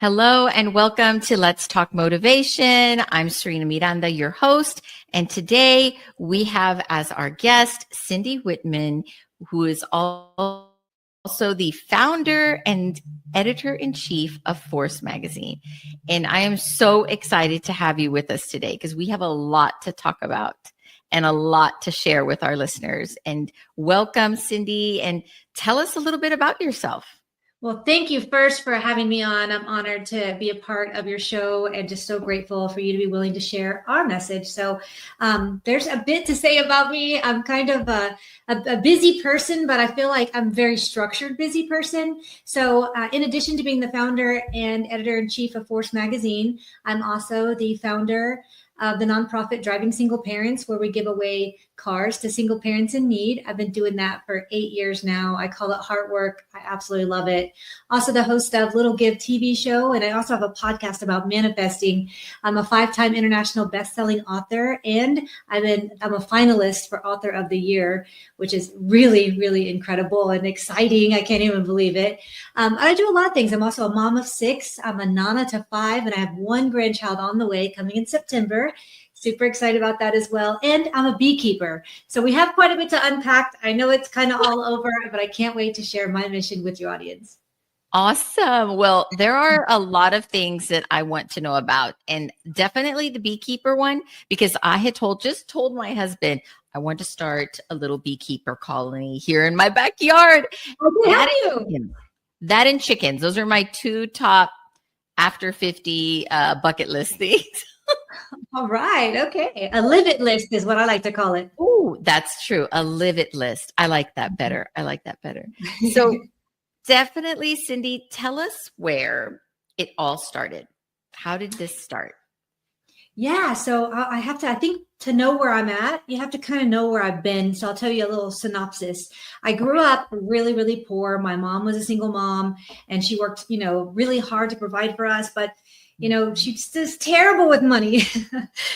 Hello and welcome to Let's Talk Motivation. I'm Serena Miranda, your host. And today we have as our guest, Cindy Witteman, who is also the founder and editor-in-chief of Force Magazine. And I am so excited to have you with us today because we have a lot to talk about and a lot to share with our listeners. And welcome, Cindy, and tell us a little bit about yourself. Well, thank you first for having me on. I'm honored to be a part of your show and just so grateful for you to be willing to share our message. So there's a bit to say about me. I'm kind of a busy person, but I feel like I'm a very structured busy person. So in addition to being the founder and editor-in-chief of Force Magazine, I'm also the founder of the nonprofit Driving Single Parents, where we give away cars to single parents in need. I've been doing that for 8 years now. I call it heart work. I absolutely love it. Also the host of Little Give TV show. And I also have a podcast about manifesting. I'm a 5-time international best-selling author, and I'm a finalist for Author of the Year, which is really, really incredible and exciting. I can't even believe it. I do a lot of things. I'm also a mom of 6. I'm a nana to 5, and I have 1 grandchild on the way coming in September. Super excited about that as well. And I'm a beekeeper. So we have quite a bit to unpack. I know it's kind of all over, but I can't wait to share my mission with your audience. Awesome. Well, there are a lot of things that I want to know about, and definitely the beekeeper one, because I had told my husband I want to start a little beekeeper colony here in my backyard. That and chickens. Those are my 2 top after 50 bucket list things. All right. Okay. A live it list is what I like to call it. Oh, that's true. A live it list. I like that better. So definitely, Cindy, tell us where it all started. How did this start? Yeah. So I think to know where I'm at, you have to kind of know where I've been. So I'll tell you a little synopsis. I grew up really, really poor. My mom was a single mom, and she worked, really hard to provide for us, but she's just terrible with money.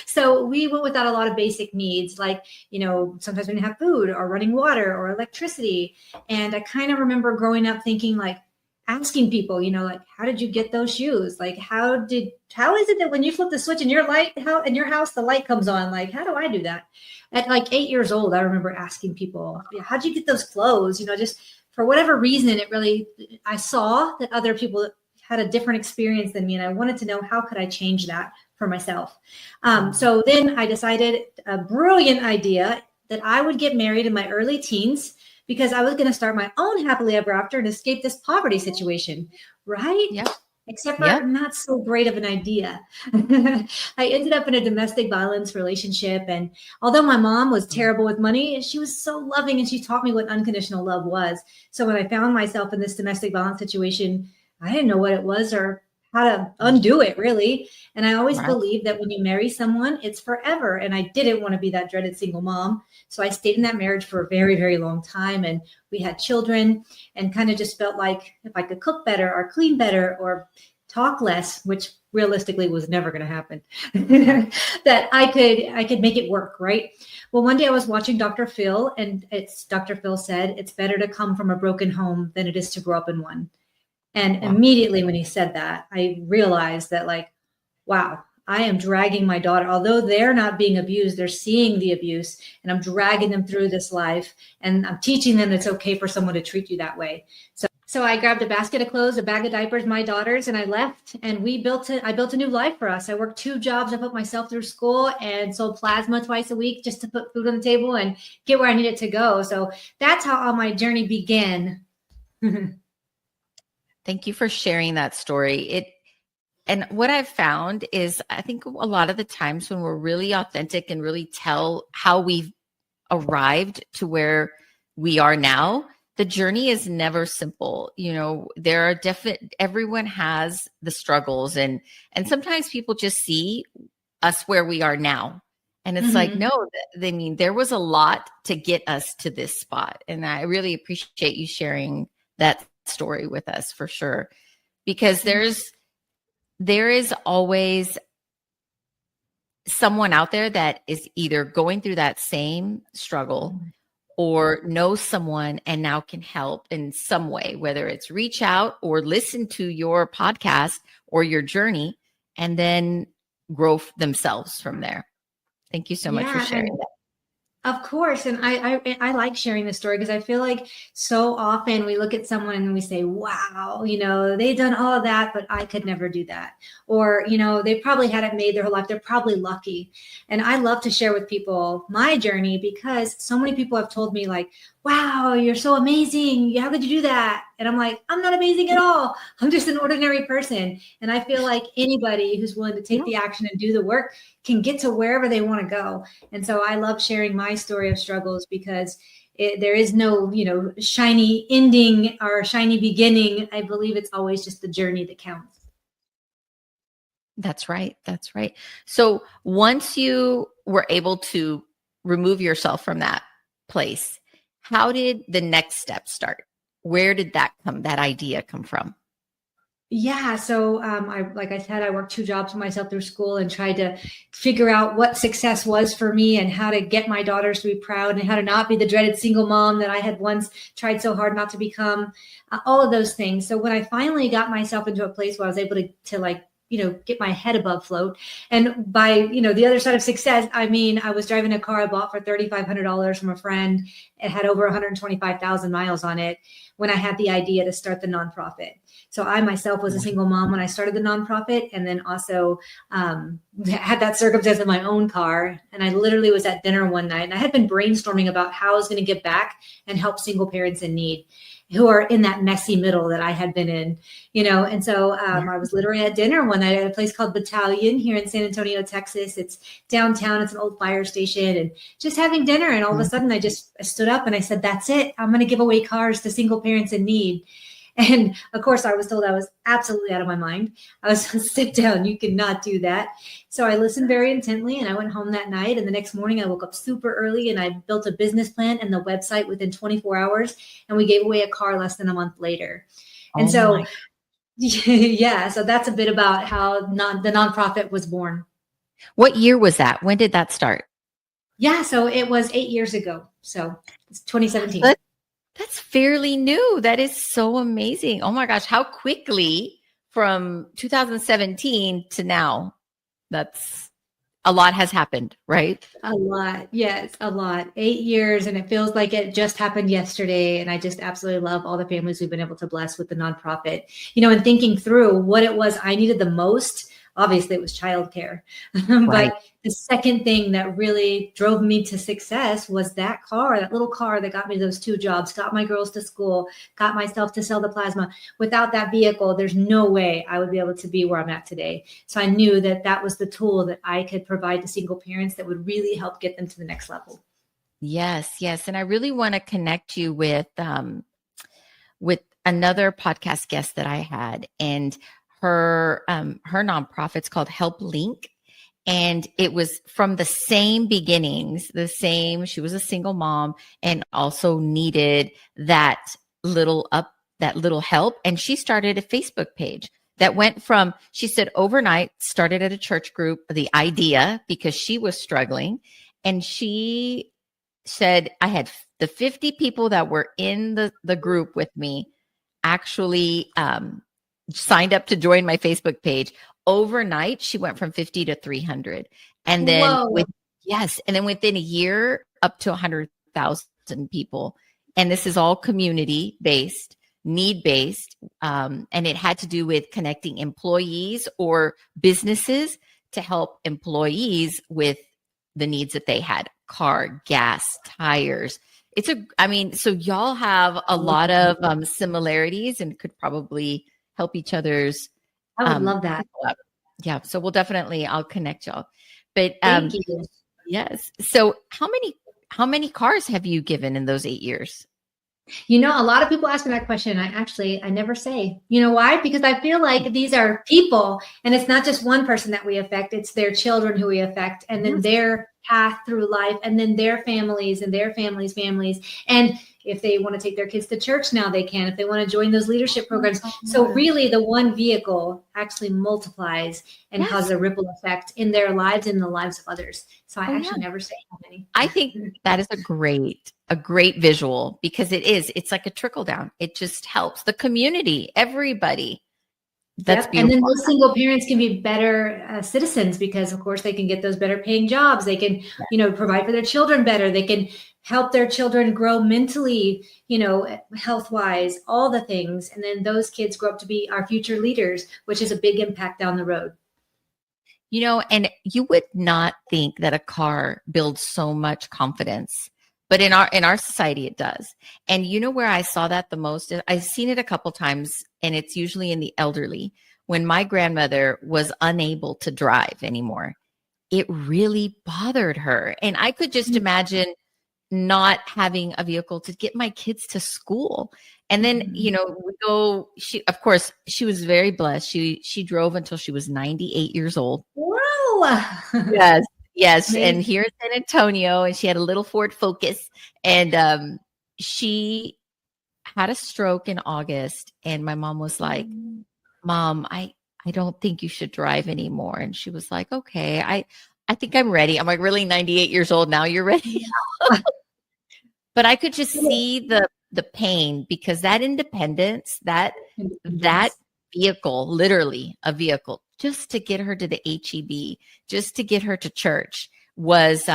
So we went without a lot of basic needs, like, sometimes we didn't have food or running water or electricity. And I kind of remember growing up thinking, like, asking people, like, how did you get those shoes? Like, how is it that when you flip the switch in your house, the light comes on? Like, how do I do that? At like 8 years old, I remember asking people, how'd you get those clothes? Just for whatever reason, I saw that other people had a different experience than me. And I wanted to know, how could I change that for myself? So then I decided, a brilliant idea, that I would get married in my early teens because I was going to start my own happily ever after and escape this poverty situation. Right? Yep. Except for not so great of an idea. I ended up in a domestic violence relationship. And although my mom was terrible with money, she was so loving, and she taught me what unconditional love was. So when I found myself in this domestic violence situation, I didn't know what it was or how to undo it, really. And I always believed that when you marry someone, it's forever. And I didn't want to be that dreaded single mom. So I stayed in that marriage for a very, very long time. And we had children, and kind of just felt like if I could cook better or clean better or talk less, which realistically was never going to happen, that I could make it work. Right. Well, one day I was watching Dr. Phil, and Dr. Phil said, it's better to come from a broken home than it is to grow up in one. And immediately when he said that, I realized that, like, wow, I am dragging my daughter. Although they're not being abused, they're seeing the abuse, and I'm dragging them through this life, and I'm teaching them it's okay for someone to treat you that way. So I grabbed a basket of clothes, a bag of diapers, my daughters, and I left, and I built a new life for us. I worked 2 jobs. I put myself through school and sold plasma twice a week just to put food on the table and get where I needed to go. So that's how my journey began. Thank you for sharing that story. And what I've found is, I think a lot of the times when we're really authentic and really tell how we've arrived to where we are now, the journey is never simple. There are everyone has the struggles, and sometimes people just see us where we are now. And it's like, no, there was a lot to get us to this spot. And I really appreciate you sharing that story with us, for sure, because there is always someone out there that is either going through that same struggle or know someone and now can help in some way, whether it's reach out or listen to your podcast or your journey and then grow themselves from there. Thank you so much for Yeah. sharing that. Of course. And I like sharing this story because I feel like so often we look at someone and we say, wow, they've done all of that, but I could never do that. Or, they probably had it made their whole life. They're probably lucky. And I love to share with people my journey because so many people have told me like, wow, you're so amazing. How could you do that? And I'm like, I'm not amazing at all. I'm just an ordinary person. And I feel like anybody who's willing to take the action and do the work can get to wherever they want to go. And so I love sharing my story of struggles because there is no, shiny ending or shiny beginning. I believe it's always just the journey that counts. That's right. That's right. So once you were able to remove yourself from that place, how did the next step start? Where did that idea come from? Yeah. So like I said, I worked 2 jobs for myself through school and tried to figure out what success was for me and how to get my daughters to be proud and how to not be the dreaded single mom that I had once tried so hard not to become, all of those things. So when I finally got myself into a place where I was able to get my head above float. And by, the other side of success, I mean, I was driving a car I bought for $3,500 from a friend. It had over 125,000 miles on it when I had the idea to start the nonprofit. So I myself was a single mom when I started the nonprofit, and then also had that circumstance in my own car. And I literally was at dinner one night and I had been brainstorming about how I was going to give back and help single parents in need who are in that messy middle that I had been in, And so I was literally at dinner one night at a place called Battalion here in San Antonio, Texas. It's downtown. It's an old fire station, and just having dinner. And all of a sudden I stood up and I said, that's it. I'm going to give away cars to single parents in need. And of course, I was told I was absolutely out of my mind. I was sit down. You cannot do that. So I listened very intently and I went home that night. And the next morning I woke up super early and I built a business plan and the website within 24 hours. And we gave away a car less than a month later. And so, yeah, so that's a bit about how the nonprofit was born. What year was that? When did that start? Yeah, so it was 8 years ago. So it's 2017. That's fairly new. That is so amazing. Oh my gosh, how quickly from 2017 to now. That's a lot has happened, right? A lot. Yes, a lot. 8 years. And it feels like it just happened yesterday. And I just absolutely love all the families we've been able to bless with the nonprofit, and thinking through what it was I needed the most. Obviously, it was childcare. Right. But the second thing that really drove me to success was that little car that got me those 2 jobs, got my girls to school, got myself to sell the plasma. Without that vehicle, there's no way I would be able to be where I'm at today. So I knew that was the tool that I could provide to single parents that would really help get them to the next level. Yes, yes. And I really want to connect you with another podcast guest that I had, and her nonprofit's called Help Link. And it was from the same beginnings, she was a single mom and also needed that little help. And she started a Facebook page that went from, she said overnight, started at a church group, the idea, because she was struggling. And she said, I had the 50 people that were in the group with me actually, signed up to join my Facebook page. Overnight, she went from 50 to 300. And then within a year, up to 100,000 people. And this is all community based, need based. And it had to do with connecting employees or businesses to help employees with the needs that they had: car, gas, tires. So y'all have a lot of similarities and could probably help each other's. I would love that. Yeah. So I'll connect y'all. But Thank you. Yes. So how many cars have you given in those 8 years? A lot of people ask me that question. I never say. You know why? Because I feel like these are people, and it's not just one person that we affect. It's their children who we affect, and then their path through life, and then their families and their families' families. And If they want to take their kids to church now, they can. If they want to join those leadership programs. So really the one vehicle actually multiplies and causes a ripple effect in their lives and the lives of others. So I actually never say how many. I think that is a great visual, because it's like a trickle down. It just helps the community, everybody. That's beautiful. And then those single parents can be better citizens, because of course they can get those better paying jobs. They can, provide for their children better. They can help their children grow mentally, health wise, all the things. And then those kids grow up to be our future leaders, which is a big impact down the road. And you would not think that a car builds so much confidence, but in our society, it does. And where I saw that the most, I've seen it a couple times, and it's usually in the elderly. When my grandmother was unable to drive anymore, it really bothered her. And I could just imagine not having a vehicle to get my kids to school. And then, she was very blessed. She drove until she was 98 years old. Wow. Yes. And here in San Antonio, and she had a little Ford Focus, and she had a stroke in August, and my mom was like, Mom, I don't think you should drive anymore. And she was like, okay, I think I'm ready. I'm like, really, 98 years old now, you're ready? But I could just see the pain, because that independence, that vehicle, literally a vehicle, just to get her to the HEB, just to get her to church, was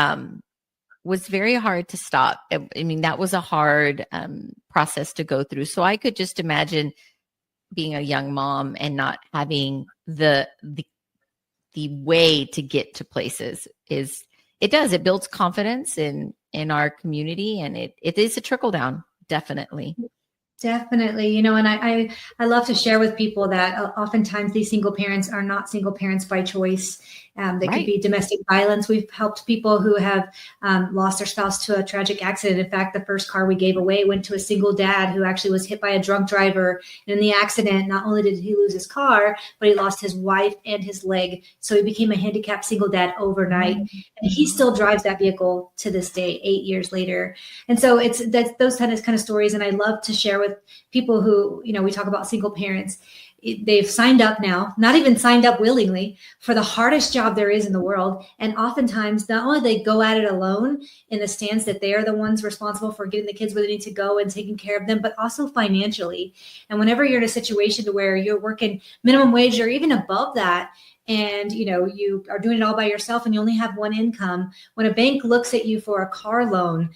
very hard to stop. I mean, that was a hard process to go through. So I could just imagine being a young mom and not having the way to get to places. It builds confidence in our community, and it is a trickle down, definitely. Definitely. And I love to share with people that oftentimes these single parents are not single parents by choice. They could be domestic violence. We've helped people who have lost their spouse to a tragic accident. In fact, the first car we gave away went to a single dad who actually was hit by a drunk driver. And in the accident, not only did he lose his car, but he lost his wife and his leg. So he became a handicapped single dad overnight. And he still drives that vehicle to this day, 8 years later. And so that's those kind of stories. And I love to share with people who, we talk about single parents. They've signed up now, not even signed up willingly, for the hardest job there is in the world. And oftentimes, not only they go at it alone in the stance that they are the ones responsible for getting the kids where they need to go and taking care of them, but also financially. And whenever you're in a situation where you're working minimum wage or even above that, and you are doing it all by yourself and you only have one income, when a bank looks at you for a car loan,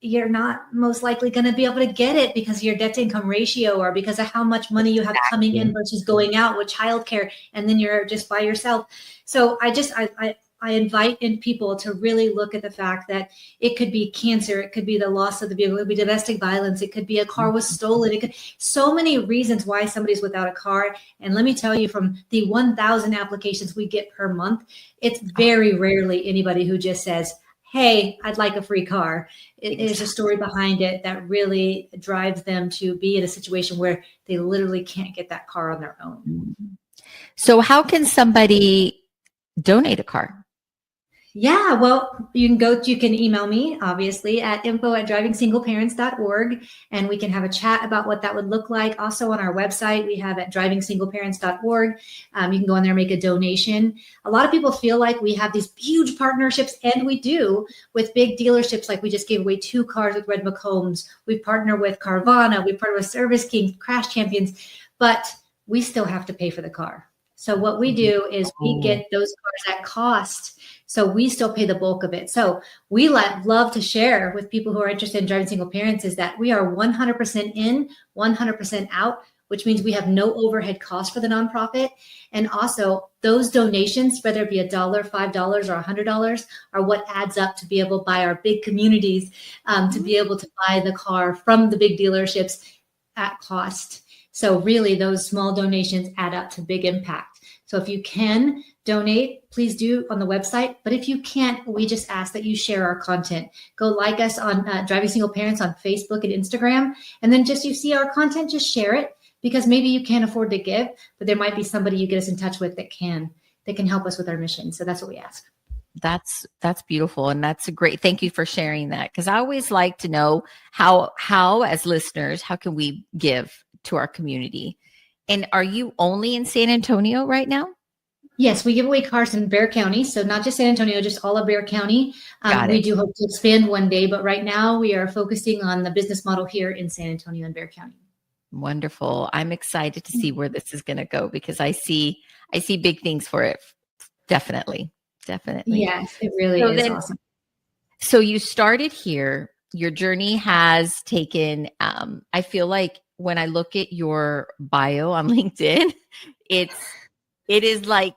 you're not most likely going to be able to get it because of your debt to income ratio, or because of how much money you have coming in versus going out with childcare, and then you're just by yourself. So I invite in people to really look at the fact that it could be cancer, it could be the loss of the vehicle, it could be domestic violence, it could be a car was stolen, it could so many reasons why somebody's without a car. And let me tell you, from the 1,000 applications we get per month, it's very rarely anybody who just says, hey, I'd like a free car. There's a story behind it that really drives them to be in a situation where they literally can't get that car on their own. So how can somebody donate a car? Yeah, well, you can email me, obviously, at info@drivingsingleparents.org, and we can have a chat about what that would look like. Also on our website, we have at drivingsingleparents.org. You can go on there and make a donation. A lot of people feel like we have these huge partnerships, and we do, with big dealerships. Like we just gave away 2 cars with Red McCombs. We partner with Carvana. We partner with Service King, Crash Champions, but we still have to pay for the car. So what we do is we get those cars at cost. So we still pay the bulk of it. So we love to share with people who are interested in driving single parents is that we are 100% in, 100% out, which means we have no overhead cost for the nonprofit. And also those donations, whether it be $1, $5, or $100, are what adds up to be able to buy our big communities, to be able to buy the car from the big dealerships at cost. So really those small donations add up to big impact. So if you can donate, please do on the website. But if you can't, we just ask that you share our content. Go like us on Driving Single Parents on Facebook and Instagram. And then you see our content, just share it, because maybe you can't afford to give, but there might be somebody you get us in touch with that can help us with our mission. So that's what we ask. That's beautiful. And that's a great, thank you for sharing that. Cause I always like to know how as listeners, how can we give to our community? And are you only in San Antonio right now? Yes, we give away cars in Bexar County. So not just San Antonio, just all of Bexar County. Got We it. do hope to expand one day, but right now we are focusing on the business model here in San Antonio and Bexar County. Wonderful. I'm excited to see where this is going to go because I see big things for it. Definitely. Yes, it really is awesome. So you started here. Your journey has taken, I feel like when I look at your bio on LinkedIn, it is like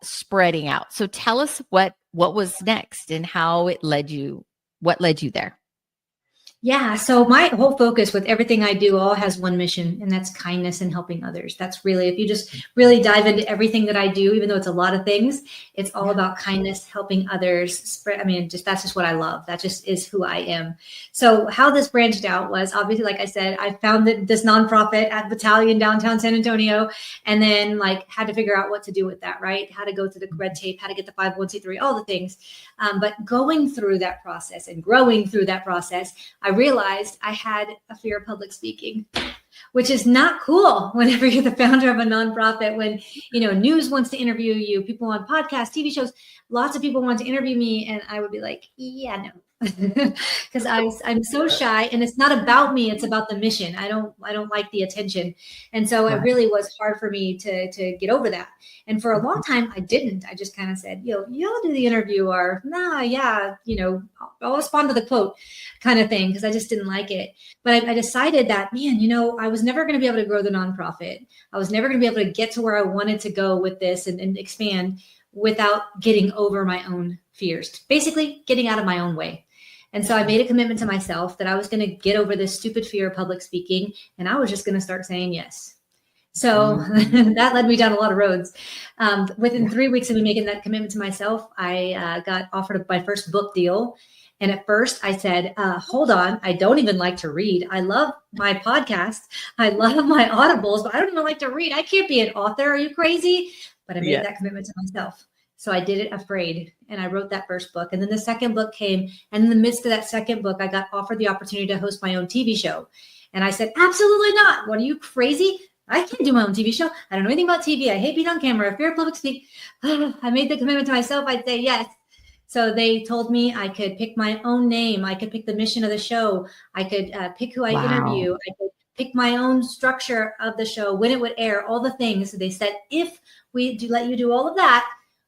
spreading out. So tell us what was next and how it led you, what led you there? Yeah. So my whole focus with everything I do all has one mission, and that's kindness and helping others. That's really, if you just really dive into everything that I do, even though it's a lot of things, it's all about kindness, helping others spread. I mean, that's just what I love. That just is who I am. So how this branched out was obviously, like I said, I founded this nonprofit at Battalion downtown San Antonio, and then had to figure out what to do with that, right? How to go through the red tape, how to get the 501c3, all the things. But going through that process and growing through that process, I realized I had a fear of public speaking, which is not cool whenever you're the founder of a nonprofit. When, news wants to interview you, people on podcasts, TV shows, lots of people want to interview me. And I would be like, yeah, no. Because I'm so shy, and it's not about me. It's about the mission. I don't like the attention. And so it really was hard for me to get over that. And for a long time, I didn't. I just kind of said, y'all do the interview, or nah, yeah, I'll respond to the quote kind of thing, because I just didn't like it. But I decided that, man, I was never going to be able to grow the nonprofit. I was never going to be able to get to where I wanted to go with this and expand without getting over my own fears, basically getting out of my own way. And so I made a commitment to myself that I was going to get over this stupid fear of public speaking, and I was just going to start saying yes. So that led me down a lot of roads. Within 3 weeks of me making that commitment to myself, I got offered my first book deal. And at first I said, hold on, I don't even like to read. I love my podcast. I love my audibles, but I don't even like to read. I can't be an author. Are you crazy? But I made that commitment to myself. So I did it afraid, and I wrote that first book. And then the second book came. And in the midst of that second book, I got offered the opportunity to host my own TV show. And I said, absolutely not. What, are you crazy? I can't do my own TV show. I don't know anything about TV. I hate being on camera. I fear public speak. I made the commitment to myself. I'd say yes. So they told me I could pick my own name. I could pick the mission of the show. I could pick who I interview. I could pick my own structure of the show, when it would air, all the things. So they said, if we let you do all of that,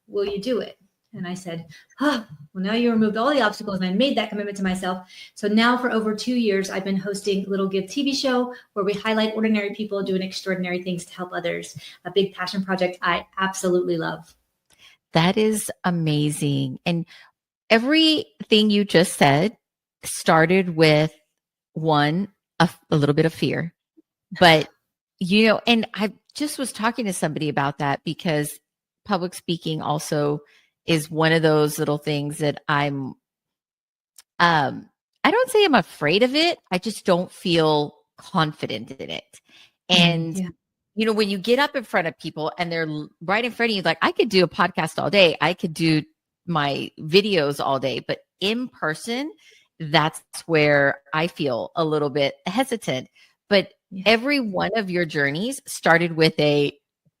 will you do it? And I said, well, now you removed all the obstacles, and I made that commitment to myself. So now for over 2 years, I've been hosting Little Give TV show, where we highlight ordinary people doing extraordinary things to help others. A big passion project I absolutely love. That is amazing. And everything you just said started with a little bit of fear. But, and I just was talking to somebody about that, because public speaking also is one of those little things that I don't say I'm afraid of it. I just don't feel confident in it. And, when you get up in front of people and they're right in front of you, like, I could do a podcast all day. I could do my videos all day, but in person, that's where I feel a little bit hesitant. But every one of your journeys started with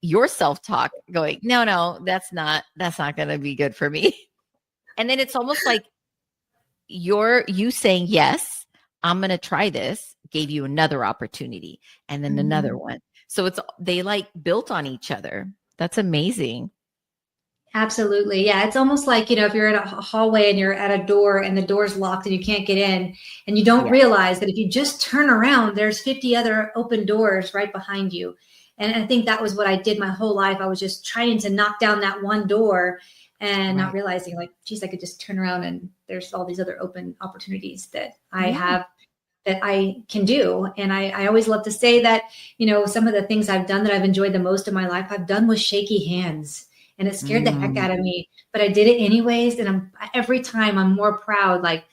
your self-talk going, no, that's not going to be good for me. And then it's almost like you saying, yes, I'm going to try this, gave you another opportunity, and then another one. So they built on each other. That's amazing. Absolutely. Yeah. It's almost like, if you're in a hallway and you're at a door and the door's locked and you can't get in, and you don't realize that if you just turn around, there's 50 other open doors right behind you. And I think that was what I did my whole life. I was just trying to knock down that one door and not realizing, like, geez, I could just turn around and there's all these other open opportunities that I have, that I can do. And I always love to say that, some of the things I've done that I've enjoyed the most in my life, I've done with shaky hands, and it scared the heck out of me, but I did it anyways. And every time I'm more proud, like,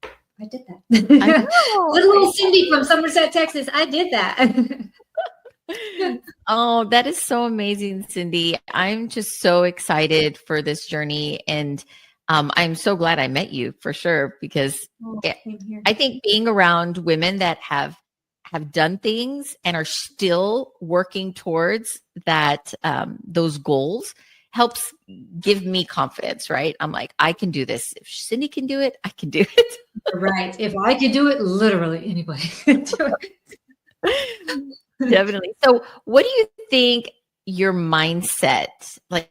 I did that. Little Cindy from Somerset, Texas. I did that. Oh, that is so amazing, Cindy. I'm just so excited for this journey. And I'm so glad I met you for sure, because Oh, same here. I think being around women that have done things and are still working towards that, those goals, helps give me confidence, right? I'm like, I can do this. If Cindy can do it, I can do it. Right. If I could do it, literally anybody could do it. Definitely. So what do you think your mindset, like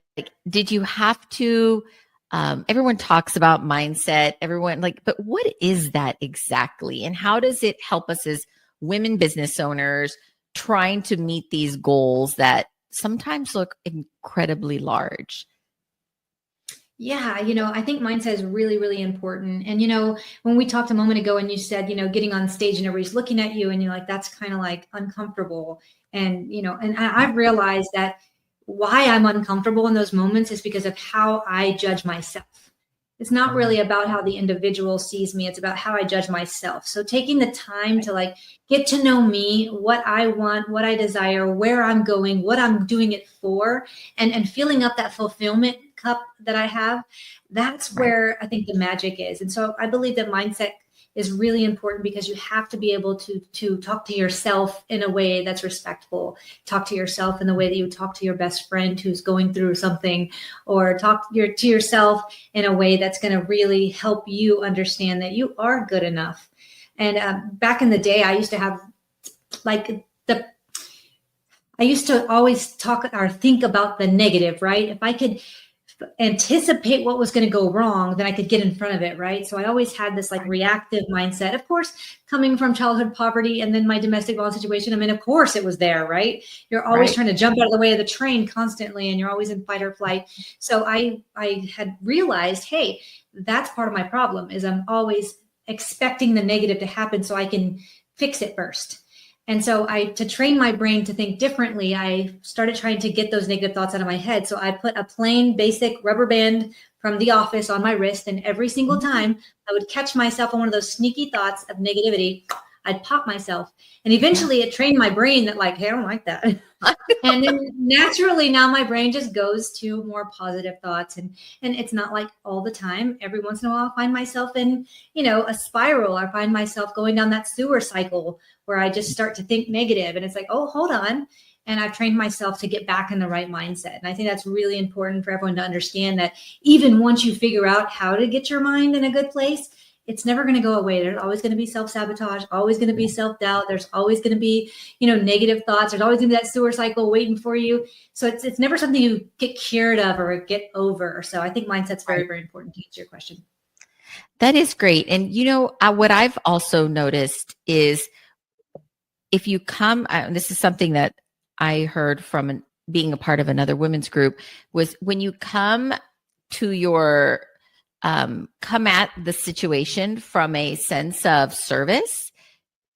did you have to, everyone talks about mindset, everyone like, but what is that exactly? And how does it help us as women business owners trying to meet these goals that sometimes look incredibly large? Yeah, I think mindset is really, really important. And, when we talked a moment ago and you said, getting on stage and everybody's looking at you and you're like, that's kind of like uncomfortable. And, I've realized that why I'm uncomfortable in those moments is because of how I judge myself. It's not really about how the individual sees me. It's about how I judge myself. So taking the time to like get to know me, what I want, what I desire, where I'm going, what I'm doing it for, and filling up that fulfillment cup that I have, that's where I think the magic is. And so I believe that mindset is really important because you have to be able to talk to yourself in a way that's respectful, talk to yourself in the way that you talk to your best friend who's going through something, or talk to yourself in a way that's going to really help you understand that you are good enough. And back in the day, I used to have I used to always talk or think about the negative, right? If I could anticipate what was going to go wrong, then I could get in front of it, right? So I always had this like reactive mindset. Of course, coming from childhood poverty and then my domestic violence situation, I mean, of course it was there, right? You're always trying to jump out of the way of the train constantly, and you're always in fight or flight. So I had realized, hey, that's part of my problem is I'm always expecting the negative to happen so I can fix it first. And so to train my brain to think differently, I started trying to get those negative thoughts out of my head. So I put a plain basic rubber band from the office on my wrist. And every single time I would catch myself on one of those sneaky thoughts of negativity, I'd pop myself. And eventually it trained my brain that like, hey, I don't like that. And then naturally now my brain just goes to more positive thoughts. And it's not like all the time. Every once in a while, I'll find myself in, a spiral. I find myself going down that sewer cycle where I just start to think negative. And it's like, oh, hold on. And I've trained myself to get back in the right mindset. And I think that's really important for everyone to understand that even once you figure out how to get your mind in a good place, it's never going to go away. There's always going to be self-sabotage, always going to be self-doubt. There's always going to be, negative thoughts. There's always going to be that sewer cycle waiting for you. So it's never something you get cured of or get over. So I think mindset's very, very important to answer your question. That is great. And, what I've also noticed is if you come, this is something that I heard from being a part of another women's group, was when you come to your come at the situation from a sense of service,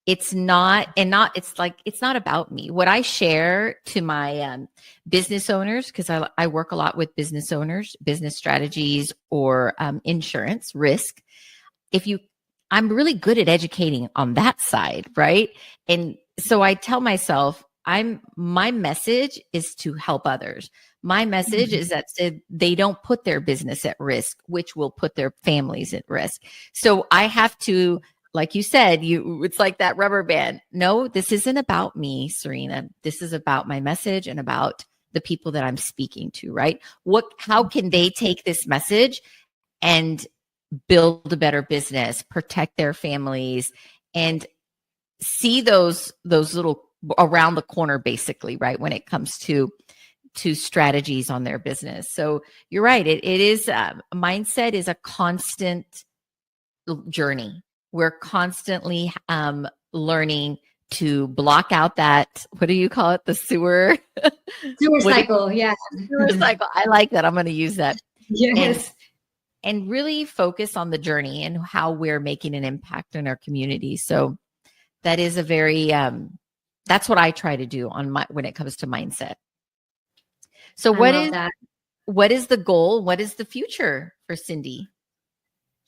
it's not about me. What I share to my business owners, because I work a lot with business owners, business strategies, or insurance risk. I'm really good at educating on that side, right? And so I tell myself, my message is to help others. My message is that they don't put their business at risk, which will put their families at risk. So I have to, like you said, it's like that rubber band. No, this isn't about me, Serena. This is about my message and about the people that I'm speaking to, right? How can they take this message and build a better business, protect their families, and see those little around the corner, basically, right? When it comes to strategies on their business. So you're right. It is mindset is a constant journey. We're constantly learning to block out that, what do you call it? The sewer cycle. Yeah. Sewer cycle. I like that. I'm going to use that. Yes. And really focus on the journey and how we're making an impact in our community. So that is a very, that's what I try to do when it comes to mindset. So what is the goal? What is the future for Cindy?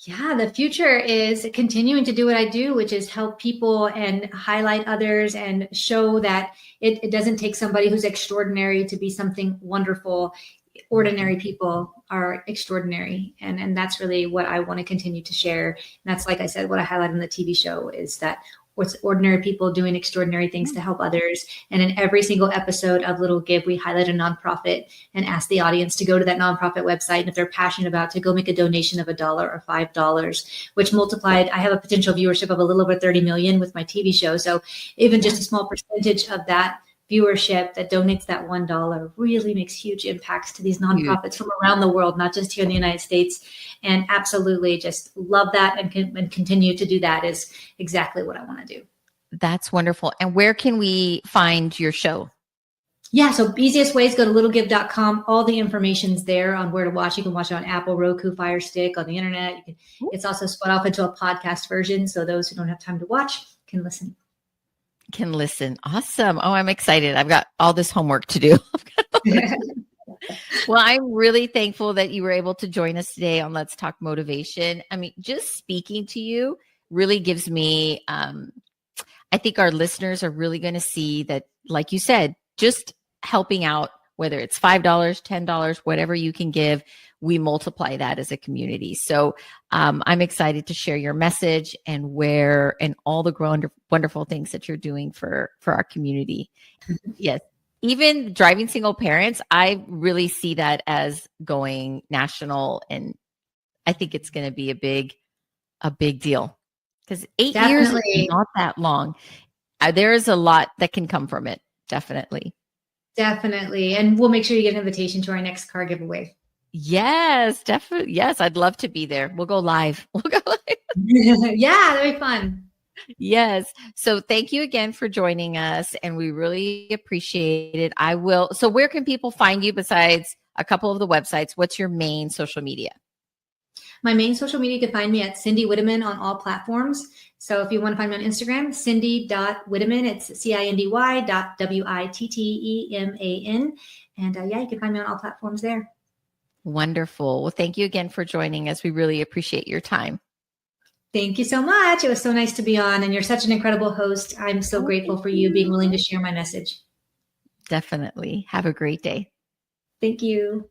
Yeah, the future is continuing to do what I do, which is help people and highlight others and show that it doesn't take somebody who's extraordinary to be something wonderful. ordinary people are extraordinary. And that's really what I want to continue to share. And that's, like I said, what I highlight in the TV show is that what's ordinary people doing extraordinary things to help others. And in every single episode of Little Give, we highlight a nonprofit and ask the audience to go to that nonprofit website. And if they're passionate about, to go make a donation of $1 or $5, which multiplied, I have a potential viewership of a little over 30 million with my TV show. So even just a small percentage of that viewership that donates that $1 really makes huge impacts to these nonprofits from around the world, not just here in the United States. And absolutely just love that, and continue to do that is exactly what I want to do. That's wonderful. And where can we find your show? Yeah, so easiest way is go to littlegive.com. All the information's there on where to watch. You can watch it on Apple, Roku, Fire Stick, on the internet. It's also split off into a podcast version, so those who don't have time to watch can listen. Awesome. Oh, I'm excited. I've got all this homework to do. Well, I'm really thankful that you were able to join us today on Let's Talk Motivation. I mean, just speaking to you really gives me, I think our listeners are really going to see that, like you said, just helping out, whether it's $5, $10, whatever you can give, we multiply that as a community. So I'm excited to share your message and all the wonderful things that you're doing for our community. Yes. Even driving single parents, I really see that as going national. And I think it's going to be a big deal, because 8 years is not that long. There is a lot that can come from it. Definitely. And we'll make sure you get an invitation to our next car giveaway. Yes, definitely. Yes, I'd love to be there. We'll go live. Yeah, that'd be fun. Yes. So thank you again for joining us, and we really appreciate it. So where can people find you besides a couple of the websites? What's your main social media? My main social media, you can find me at Cindy Witteman on all platforms. So if you want to find me on Instagram, cindy.witteman, it's cindy.witteman. And you can find me on all platforms there. Wonderful. Well, thank you again for joining us. We really appreciate your time. Thank you so much. It was so nice to be on, and you're such an incredible host. I'm so grateful for you being willing to share my message. Definitely. Have a great day. Thank you.